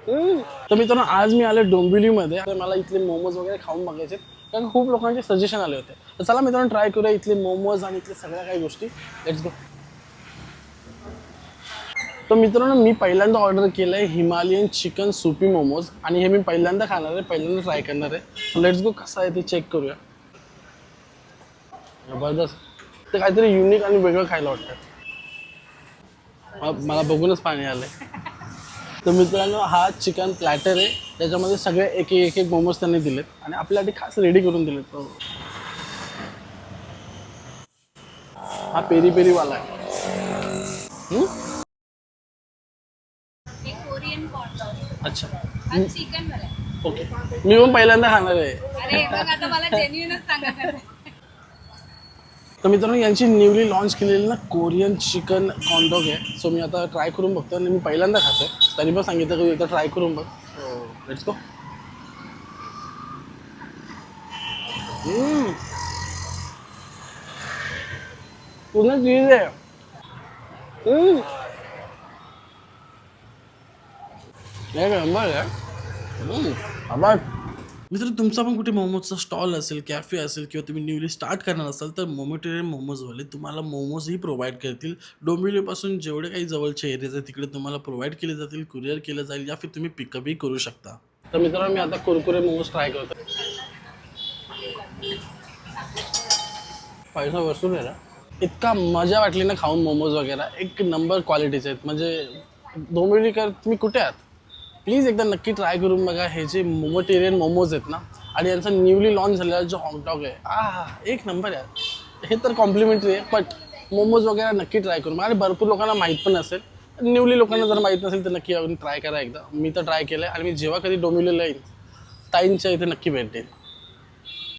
तर मित्रांनो आज मी आले डोंबिवलीमध्ये. आता मला इथले मोमोज वगैरे खाऊन बघायचे कारण खूप लोकांचे सजेशन आले होते. तर चला मित्रांनो ट्राय करूया इथले मोमोज आणि इथले सगळ्या काही गोष्टी. Let's go. तर मित्रांनो मी पहिल्यांदा ऑर्डर केलं आहे हिमालयन चिकन सुपी मोमोज आणि हे मी पहिल्यांदा खाणार आहे, पहिल्यांदा ट्राय करणार आहे. लेट्स गो कसं आहे ते चेक करूया. जबरदस्त. ते काहीतरी युनिक आणि वेगळं खायला वाटतं. मला बघूनच पाणी आलंय. तर मित्रांनो हा चिकन प्लॅटर आहे, त्याच्यामध्ये सगळे एक एक मोमोज त्यांनी दिलेत आणि आपल्यासाठी खास रेडी करून दिलेत. हा पेरी पेरीवाला आहे. कोरियन कॉर्न अच्छा आणि चिकन बरं. ओके. मी पण पहिल्यांदा खाणार आहे. अरे मग आता मला जेन्युइनच सांगा कसं. तर मित्रांनो यांची न्यूली लॉन्च केलेली ना कोरियन चिकन कॉन्डॉग आहे. सो मी आता ट्राय करून बघतो आणि मी पहिल्यांदा खातोय. त्यांनी पण सांगितलं की एकदा ट्राय करून बघ. Let's go. पूर्ण चीज आहे. एक नंबर आहे. आभार. मित्र तुमचा पण कुठे मोमोजचा स्टॉल असेल, कॅफे असेल किंवा तुम्ही न्यूली स्टार्ट करणार असाल तर मोमोटेरियन मोमोजवाले तुम्हाला मोमोजही प्रोव्हाइड करतील. डोंबिवलीपासून जेवढे काही जवळचे एरियाज आहेत तिकडे तुम्हाला प्रोव्हाइड केले जातील, कुरिअर केलं जाईल या फिर तुम्ही पिकअपही करू शकता. तर मित्रांनो मी आता कुरकुरे मोमोज ट्राय करतो. पैसा वसूल आहे ना. इतका मजा वाटली ना खाऊन मोमोज वगैरे. एक नंबर क्वालिटीचे आहेत. म्हणजे डोंबिवलीकर तुम्ही कुठे आहात प्लीज एकदा नक्की ट्राय करून बघा. हे जे मोमोटेरियन मोमोज आहेत ना आणि यांचा न्यूली लॉन्च झालेला जो हॉटडॉग आहे एक नंबर आहे. हे तर कॉम्प्लिमेंटरी आहे बट मोमोज वगैरे नक्की ट्राय करून आणि भरपूर लोकांना माहीत पण असेल. न्यूली लोकांना जर माहीत नसेल तर नक्की येऊन ट्राय करा एकदा. मी तर ट्राय केलं आहे आणि मी जेव्हा कधी डोंबिवलीला येईन ताईंच्या इथे नक्की भेट देईन.